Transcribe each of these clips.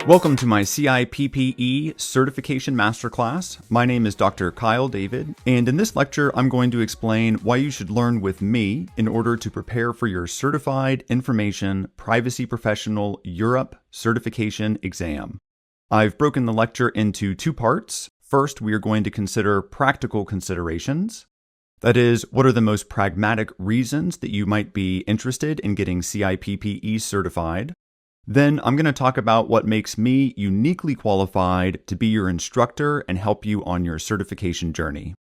Welcome to my CIPP Certification Masterclass. My name is Dr. Kyle David, and in this lecture, I'm going to explain why you should learn with me in order to prepare for your Certified Information Privacy Professional Europe Certification exam. I've broken the lecture into two parts. First, we are going to consider practical considerations. That is, what are the most pragmatic reasons that you might be interested in getting CIPP certified? Then I'm going to talk about what makes me uniquely qualified to be your instructor and help you on your certification journey.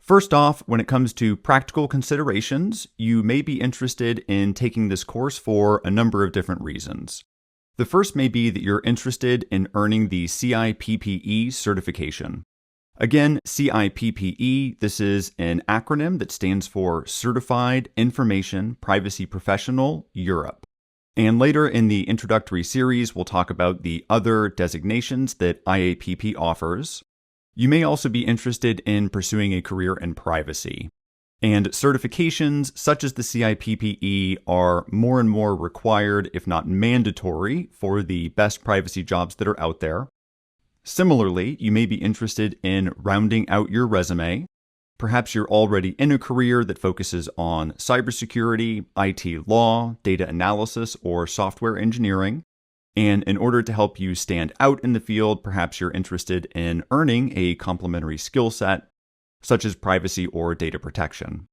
First off, when it comes to practical considerations, you may be interested in taking this course for a number of different reasons. The first may be that you're interested in earning the CIPP certification. Again, CIPP, this is an acronym that stands for Certified Information Privacy Professional Europe. And later in the introductory series, we'll talk about the other designations that IAPP offers. You may also be interested in pursuing a career in privacy. And certifications such as the CIPP are more and more required, if not mandatory, for the best privacy jobs that are out there. Similarly, you may be interested in rounding out your resume. Perhaps you're already in a career that focuses on cybersecurity, IT law, data analysis, or software engineering. And in order to help you stand out in the field, perhaps you're interested in earning a complementary skill set, such as privacy or data protection.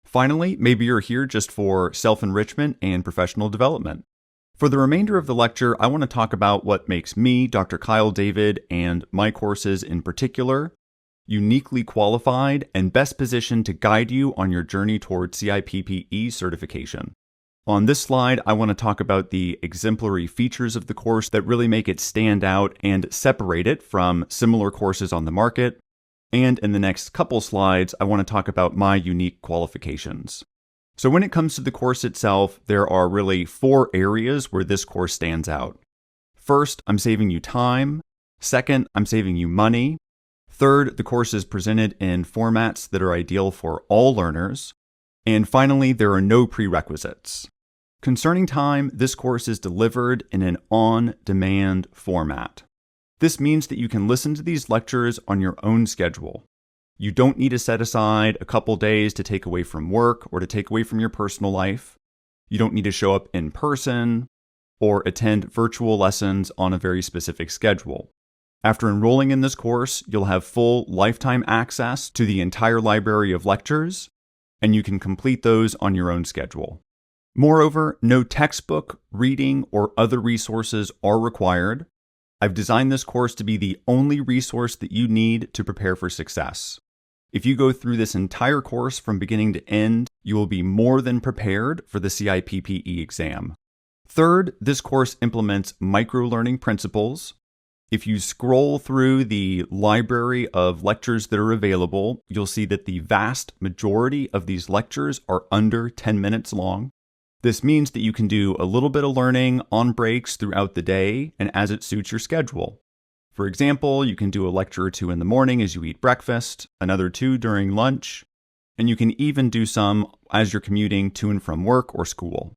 Finally, maybe you're here just for self-enrichment and professional development. For the remainder of the lecture, I want to talk about what makes me, Dr. Kyle David, and my courses in particular, uniquely qualified and best positioned to guide you on your journey toward CIPP certification. On this slide, I want to talk about the exemplary features of the course that really make it stand out and separate it from similar courses on the market. And in the next couple slides, I want to talk about my unique qualifications. So when it comes to the course itself, there are really four areas where this course stands out. First, I'm saving you time. Second, I'm saving you money. Third, the course is presented in formats that are ideal for all learners. And finally, there are no prerequisites. Concerning time, this course is delivered in an on-demand format. This means that you can listen to these lectures on your own schedule. You don't need to set aside a couple days to take away from work or to take away from your personal life. You don't need to show up in person or attend virtual lessons on a very specific schedule. After enrolling in this course, you'll have full lifetime access to the entire library of lectures, and you can complete those on your own schedule. Moreover, no textbook, reading, or other resources are required. I've designed this course to be the only resource that you need to prepare for success. If you go through this entire course from beginning to end, you will be more than prepared for the CIPP exam. Third, this course implements micro-learning principles. If you scroll through the library of lectures that are available, you'll see that the vast majority of these lectures are under 10 minutes long. This means that you can do a little bit of learning on breaks throughout the day and as it suits your schedule. For example, you can do a lecture or two in the morning as you eat breakfast, another two during lunch, and you can even do some as you're commuting to and from work or school.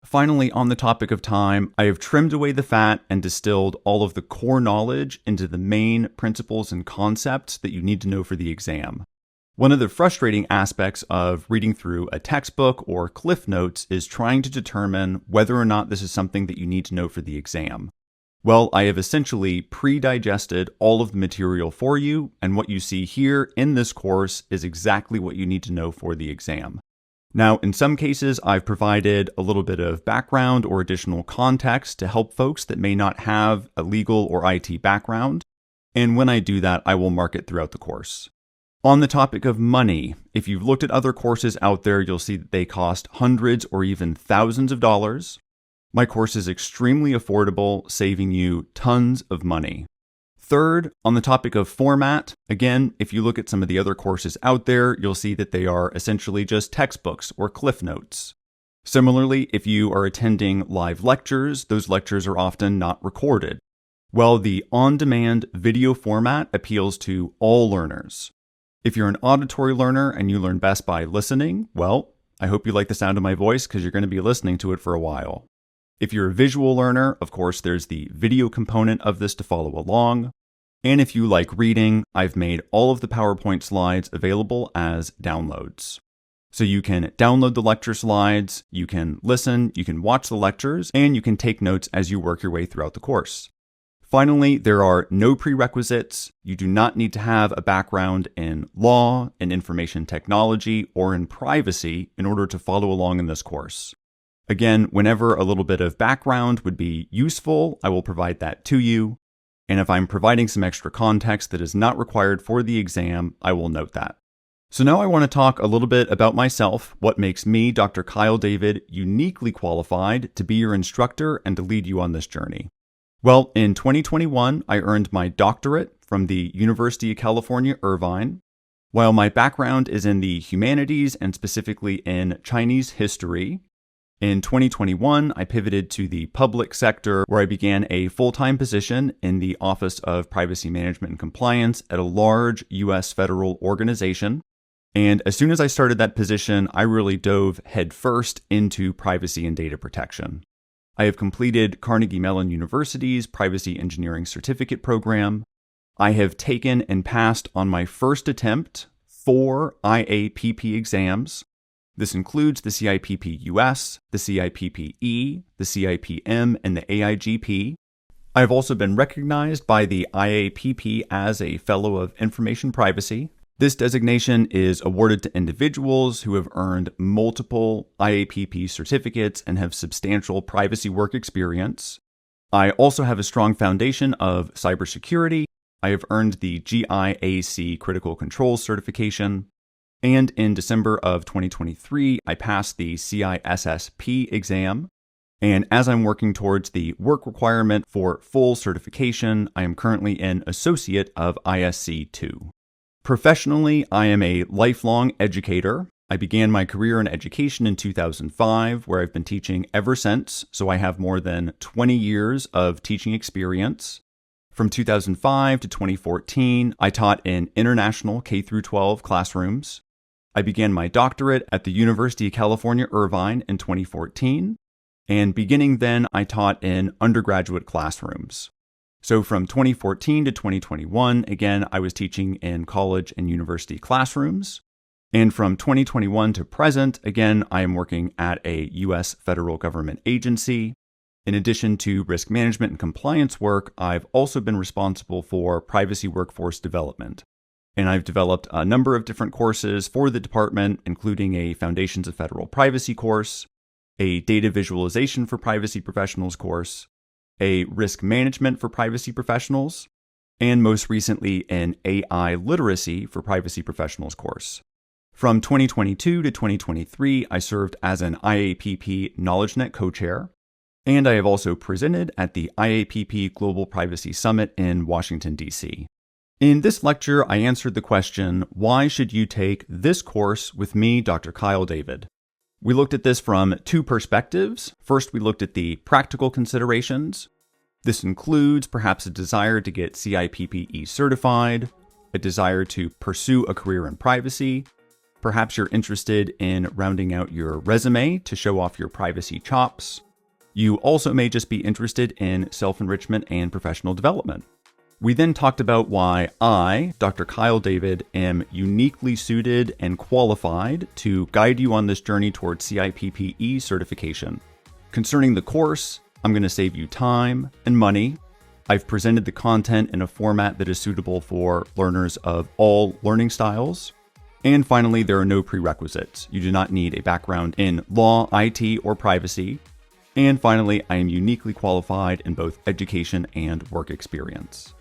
Finally, on the topic of time, I have trimmed away the fat and distilled all of the core knowledge into the main principles and concepts that you need to know for the exam. One of the frustrating aspects of reading through a textbook or Cliff Notes is trying to determine whether or not this is something that you need to know for the exam. Well, I have essentially pre-digested all of the material for you, and what you see here in this course is exactly what you need to know for the exam. Now, in some cases, I've provided a little bit of background or additional context to help folks that may not have a legal or IT background. And when I do that, I will mark it throughout the course. On the topic of money, if you've looked at other courses out there, you'll see that they cost hundreds or even thousands of dollars. My course is extremely affordable, saving you tons of money. Third, on the topic of format, again, if you look at some of the other courses out there, you'll see that they are essentially just textbooks or Cliff Notes. Similarly, if you are attending live lectures, those lectures are often not recorded. Well, the on-demand video format appeals to all learners. If you're an auditory learner and you learn best by listening, well, I hope you like the sound of my voice because you're going to be listening to it for a while. If you're a visual learner, of course, there's the video component of this to follow along. And if you like reading, I've made all of the PowerPoint slides available as downloads. So you can download the lecture slides, you can listen, you can watch the lectures, and you can take notes as you work your way throughout the course. Finally, there are no prerequisites. You do not need to have a background in law, in information technology, or in privacy in order to follow along in this course. Again, whenever a little bit of background would be useful, I will provide that to you. And if I'm providing some extra context that is not required for the exam, I will note that. So now I want to talk a little bit about myself, what makes me, Dr. Kyle David, uniquely qualified to be your instructor and to lead you on this journey. Well, in 2021, I earned my doctorate from the University of California, Irvine. While my background is in the humanities and specifically in Chinese history, in 2021, I pivoted to the public sector where I began a full-time position in the Office of Privacy Management and Compliance at a large U.S. federal organization. And as soon as I started that position, I really dove headfirst into privacy and data protection. I have completed Carnegie Mellon University's Privacy Engineering Certificate program. I have taken and passed on my first attempt 4 IAPP exams. This includes the CIPP US, the CIPP E, the CIPM, and the AIGP. I have also been recognized by the IAPP as a Fellow of Information Privacy. This designation is awarded to individuals who have earned multiple IAPP certificates and have substantial privacy work experience. I also have a strong foundation of cybersecurity. I have earned the GIAC Critical Controls certification. And in December of 2023, I passed the CISSP exam. And as I'm working towards the work requirement for full certification, I am currently an associate of ISC 2. Professionally, I am a lifelong educator. I began my career in education in 2005, where I've been teaching ever since, so I have more than 20 years of teaching experience. From 2005 to 2014, I taught in international K-12 classrooms. I began my doctorate at the University of California, Irvine in 2014, and beginning then, I taught in undergraduate classrooms. So from 2014 to 2021, again, I was teaching in college and university classrooms. And from 2021 to present, again, I am working at a U.S. federal government agency. In addition to risk management and compliance work, I've also been responsible for privacy workforce development. And I've developed a number of different courses for the department, including a Foundations of Federal Privacy course, a Data Visualization for Privacy Professionals course, a Risk Management for Privacy Professionals, and most recently an AI Literacy for Privacy Professionals course. From 2022 to 2023, I served as an IAPP KnowledgeNet co-chair, and I have also presented at the IAPP Global Privacy Summit in Washington, D.C. In this lecture, I answered the question, why should you take this course with me, Dr. Kyle David? We looked at this from 2 perspectives. First, we looked at the practical considerations. This includes perhaps a desire to get CIPP certified, a desire to pursue a career in privacy. Perhaps you're interested in rounding out your resume to show off your privacy chops. You also may just be interested in self-enrichment and professional development. We then talked about why I, Dr. Kyle David, am uniquely suited and qualified to guide you on this journey towards CIPP certification. Concerning the course, I'm going to save you time and money. I've presented the content in a format that is suitable for learners of all learning styles. And finally, there are no prerequisites. You do not need a background in law, IT, or privacy. And finally, I am uniquely qualified in both education and work experience.